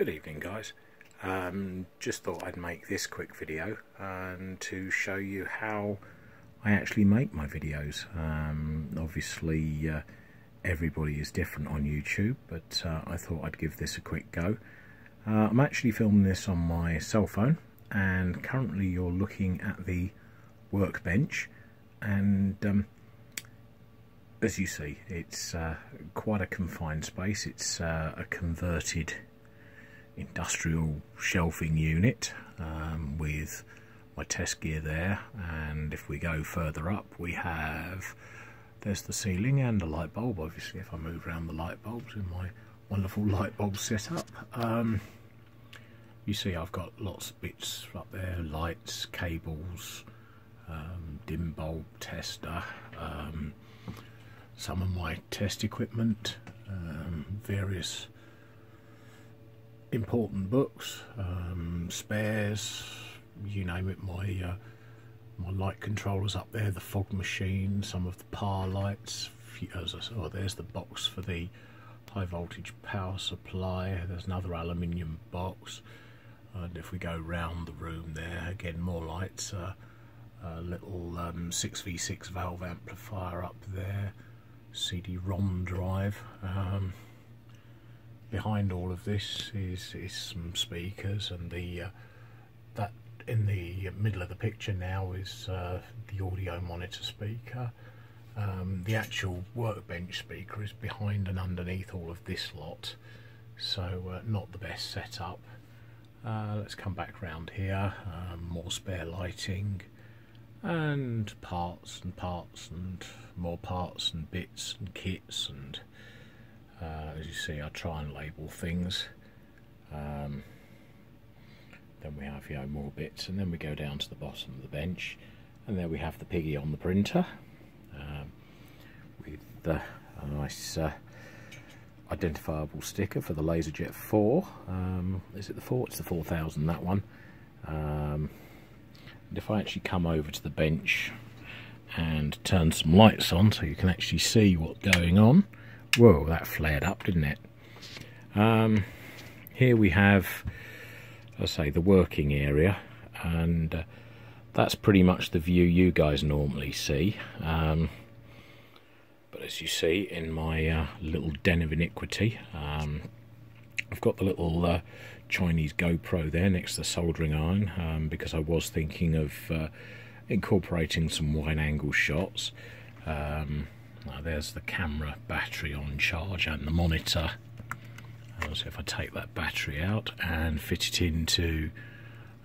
Good evening, guys. Just thought I'd make this quick video and to show you how I actually make my videos. Obviously everybody is different on YouTube, but I thought I'd give this a quick go. I'm actually filming this on my cell phone, and currently you're looking at the workbench, and as you see, it's quite a confined space. It's a converted industrial shelving unit with my test gear there, and if we go further up we have, there's the ceiling and a light bulb. Obviously if I move around the light bulbs in my wonderful light bulb setup, you see I've got lots of bits up there, lights, cables, dim bulb tester, some of my test equipment, various important books, spares, you name it. My light controllers up there, the fog machine, some of the power lights. As I said, oh, there's the box for the high voltage power supply. There's another aluminium box, and if we go round the room there, again more lights. A little 6v6 valve amplifier up there, CD-ROM drive. Behind all of this is some speakers, and that in the middle of the picture now is the audio monitor speaker. The actual workbench speaker is behind and underneath all of this lot, so not the best setup. Let's come back round here. More spare lighting, and parts and parts and more parts and bits and kits, and as you see I try and label things. Then we have, you know, more bits, and then we go down to the bottom of the bench, and there we have the piggy on the printer with a nice identifiable sticker for the LaserJet 4. Is it the 4? It's the 4000, that one. And if I actually come over to the bench and turn some lights on so you can actually see what's going on. Whoa, that flared up, didn't it? Here we have, I say, the working area, and that's pretty much the view you guys normally see. But as you see in my little den of iniquity, I've got the little Chinese GoPro there next to the soldering iron, because I was thinking of incorporating some wide angle shots. Now there's the camera battery on charge and the monitor. So if I take that battery out and fit it into,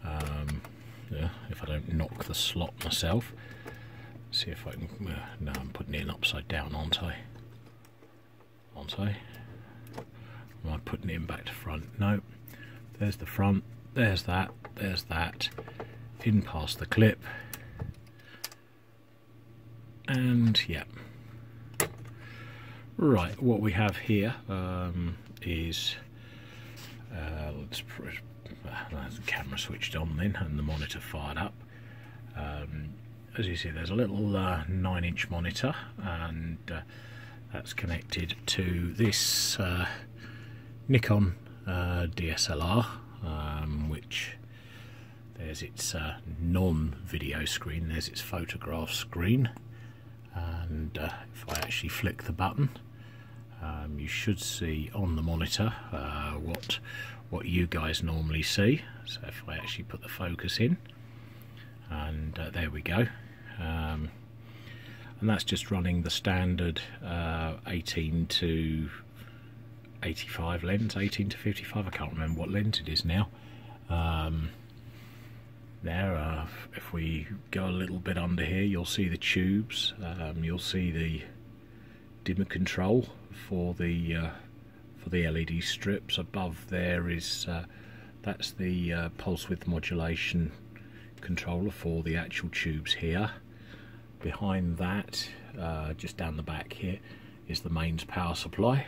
if I don't knock the slot myself, see if I can, no, I'm putting it in upside down, aren't I? Am I putting it in back to front? No. There's the front, there's that, in past the clip, and yeah. Right, what we have here is, let's put the camera switched on then, and the monitor fired up. As you see, there's a little 9-inch monitor, and that's connected to this Nikon DSLR, which there's its non-video screen, there's its photograph screen, and if I actually flick the button, you should see on the monitor what you guys normally see. So if I actually put the focus in, and there we go, and that's just running the standard 18 to 85 lens, 18 to 55, I can't remember what lens it is now. There, if we go a little bit under here, you'll see the tubes, you'll see the dimmer control for the LED strips. Above there is that's the pulse width modulation controller for the actual tubes here. Behind that, just down the back here, is the mains power supply.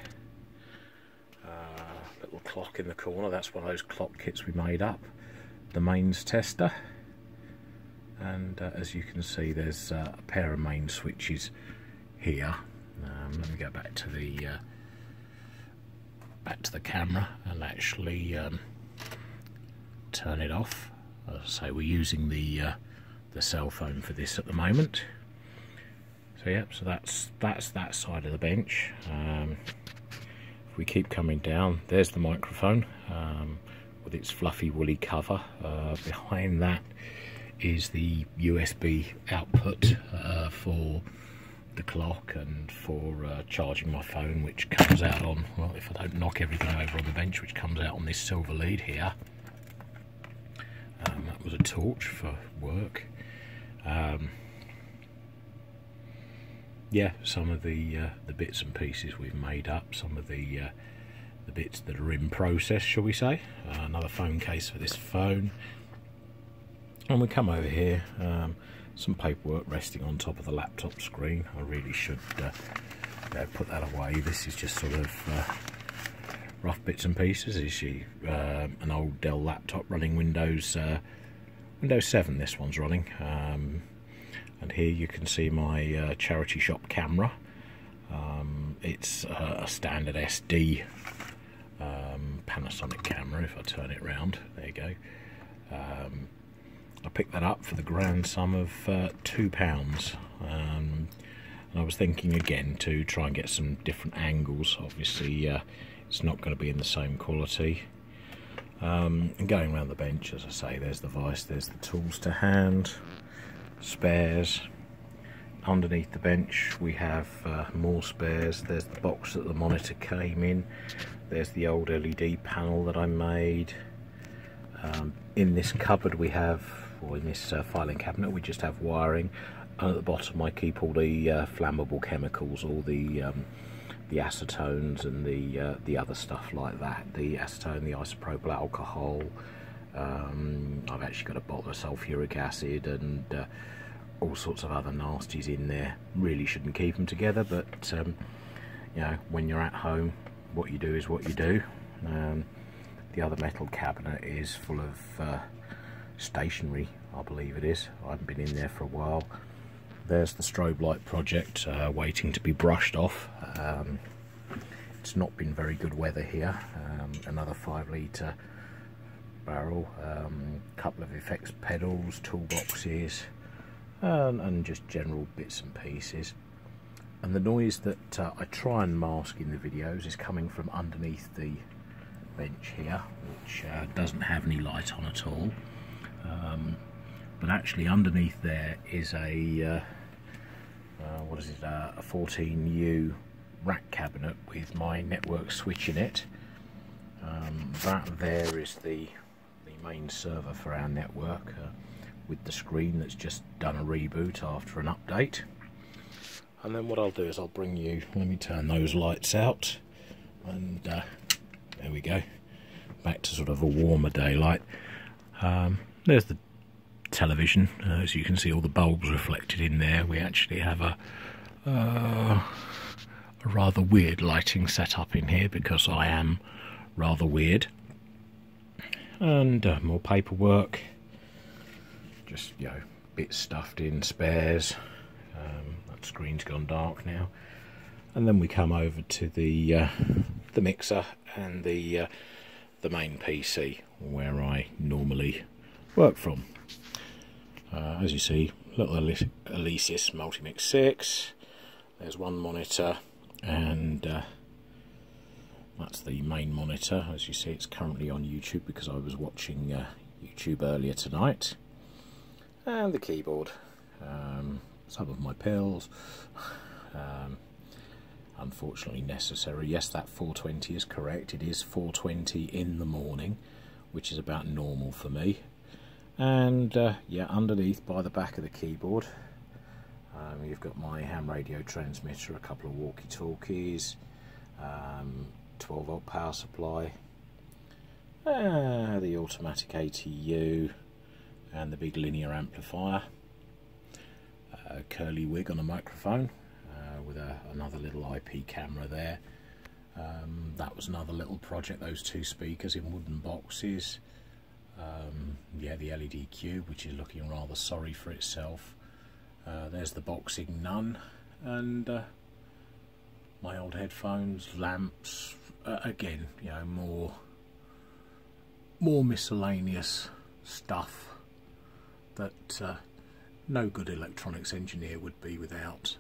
Little clock in the corner, that's one of those clock kits we made up. The mains tester, and as you can see there's a pair of main switches here. Let me go back to the back to the camera and actually turn it off. As I say, we're using the cell phone for this at the moment. So yeah, so that's that side of the bench. If we keep coming down, there's the microphone with its fluffy woolly cover. Behind that is the USB output for the clock and for charging my phone, which comes out on, well, if I don't knock everything over on the bench, which comes out on this silver lead here. That was a torch for work. Yeah, some of the bits and pieces we've made up, some of the bits that are in process, shall we say. Another phone case for this phone. And we come over here, some paperwork resting on top of the laptop screen. I really should put that away. This is just sort of rough bits and pieces. Is an old Dell laptop running Windows 7. This one's running. And here you can see my charity shop camera. It's a standard SD Panasonic camera. If I turn it round, there you go. I picked that up for the grand sum of £2. And I was thinking again to try and get some different angles. Obviously it's not going to be in the same quality. And going around the bench, as I say, there's the vise, there's the tools to hand, spares. Underneath the bench we have more spares. There's the box that the monitor came in. There's the old LED panel that I made. In this cupboard we have, or in this filing cabinet, we just have wiring. And at the bottom I keep all the flammable chemicals, all the acetones and the other stuff like that. The acetone, the isopropyl alcohol. I've actually got a bottle of sulfuric acid and all sorts of other nasties in there. Really shouldn't keep them together, but you know, when you're at home, what you do is what you do. The other metal cabinet is full of stationery, I believe it is. I haven't been in there for a while. There's the strobe light project waiting to be brushed off. It's not been very good weather here. Another 5-litre barrel, couple of effects pedals, toolboxes, and just general bits and pieces. And the noise that I try and mask in the videos is coming from underneath the bench here, which doesn't have any light on at all. But actually underneath there is a what is it, a 14U rack cabinet with my network switch in it. That there is the main server for our network, with the screen that's just done a reboot after an update. And then what I'll do is I'll bring you, let me turn those lights out, and there we go, back to sort of a warmer daylight. There's the television. As you can see, all the bulbs reflected in there. We actually have a rather weird lighting setup in here because I am rather weird. And more paperwork, just, you know, bits stuffed in, spares. That screen's gone dark now. And then we come over to the mixer and the main PC where I normally work from. As you see, little Alesis Multimix 6. There's one monitor, and that's the main monitor. As you see, it's currently on YouTube because I was watching YouTube earlier tonight. And the keyboard, some of my pills, unfortunately necessary. Yes, that 420 is correct. It is 420 in the morning, which is about normal for me. And yeah, underneath by the back of the keyboard, you've got my ham radio transmitter, a couple of walkie-talkies, 12-volt power supply, the automatic ATU, and the big linear amplifier, a curly wig on a microphone with another little IP camera there. That was another little project, those two speakers in wooden boxes. Yeah, the LED cube, which is looking rather sorry for itself. There's the boxing nun, and my old headphones, lamps, again, you know, more miscellaneous stuff that no good electronics engineer would be without.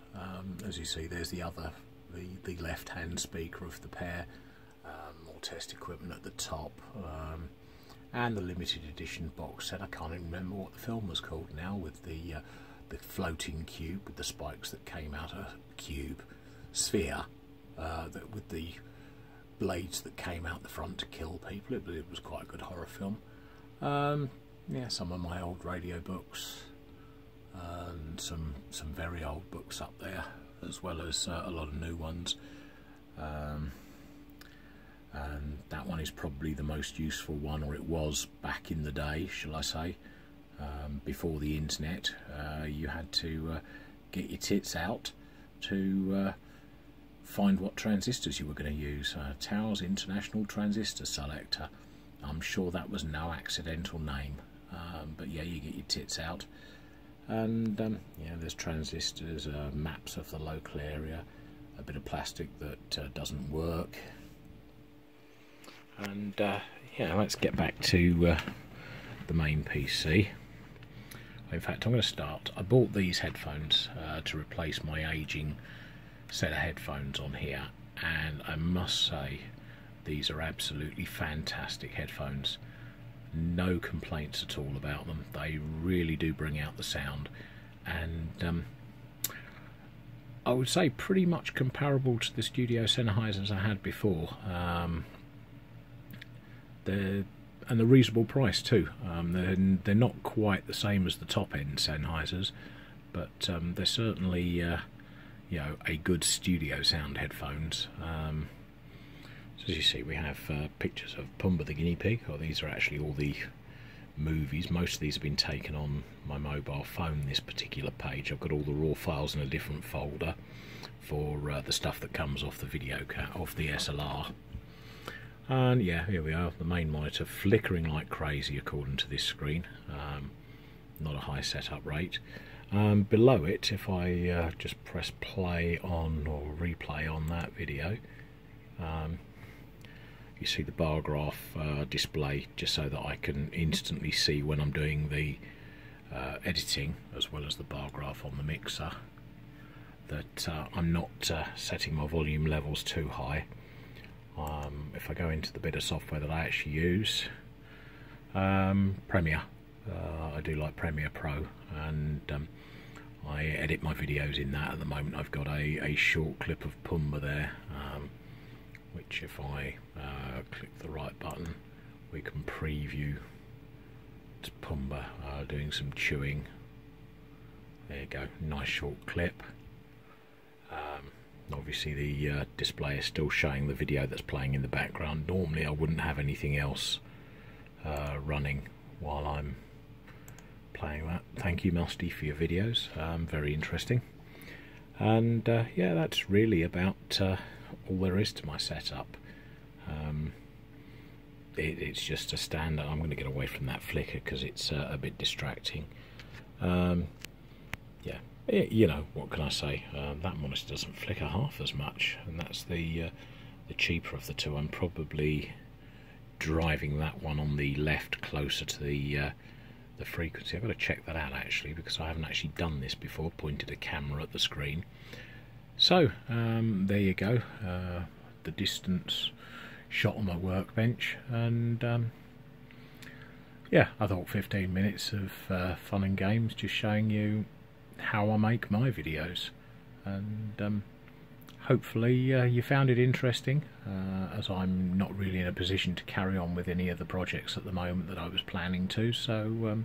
As you see, there's the left-hand speaker of the pair, more test equipment at the top, and the limited edition box set. I can't even remember what the film was called now, with the floating cube with the spikes that came out of sphere, with the blades that came out the front to kill people. It was quite a good horror film. Yeah, some of my old radio books, and some very old books up there, as well as a lot of new ones. And that one is probably the most useful one, or it was back in the day, shall I say. Before the internet, you had to get your tits out to find what transistors you were going to use. Towers International Transistor Selector. I'm sure that was no accidental name, but yeah, you get your tits out, and yeah, there's transistors, maps of the local area, a bit of plastic that doesn't work, and yeah, let's get back to the main PC. In fact, I'm going to start. I bought these headphones to replace my aging set of headphones on here, and I must say these are absolutely fantastic headphones. No complaints at all about them. They really do bring out the sound, and I would say pretty much comparable to the Studio Sennheisers I had before. And the reasonable price too. They're not quite the same as the top end Sennheisers, but they're certainly you know, a good studio sound headphones. So as you see, we have pictures of Pumbaa the guinea pig. Oh, these are actually all the movies. Most of these have been taken on my mobile phone, this particular page. I've got all the raw files in a different folder for the stuff that comes off the video off the SLR. And yeah, here we are, the main monitor flickering like crazy according to this screen. Not a high setup rate. Below it, if I just press play on or replay on that video, you see the bar graph display, just so that I can instantly see when I'm doing the editing, as well as the bar graph on the mixer, that I'm not setting my volume levels too high. If I go into the bit of software that I actually use, Premiere, I do like Premiere Pro, and I edit my videos in that at the moment. I've got a short clip of Pumbaa there, which if I click the right button, we can preview to Pumbaa doing some chewing. There you go, nice short clip. Obviously the display is still showing the video that's playing in the background. Normally I wouldn't have anything else running while I'm playing that. Thank you, Musty, for your videos, very interesting. And yeah, that's really about all there is to my setup. It's just a standard. I'm going to get away from that flicker because it's a bit distracting. Yeah, you know, what can I say? That monitor doesn't flicker half as much, and that's the cheaper of the two. I'm probably driving that one on the left closer to the frequency. I've got to check that out actually, because I haven't actually done this before, pointed a camera at the screen. So there you go, the distance shot on my workbench, and yeah, I thought 15 minutes of fun and games, just showing you how I make my videos, and hopefully you found it interesting, as I'm not really in a position to carry on with any of the projects at the moment that I was planning to, so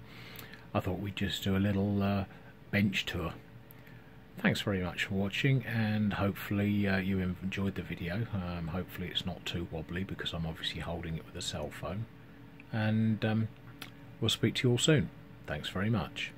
I thought we'd just do a little bench tour. Thanks very much for watching, and hopefully you enjoyed the video. Hopefully it's not too wobbly, because I'm obviously holding it with a cell phone, and we'll speak to you all soon. Thanks very much.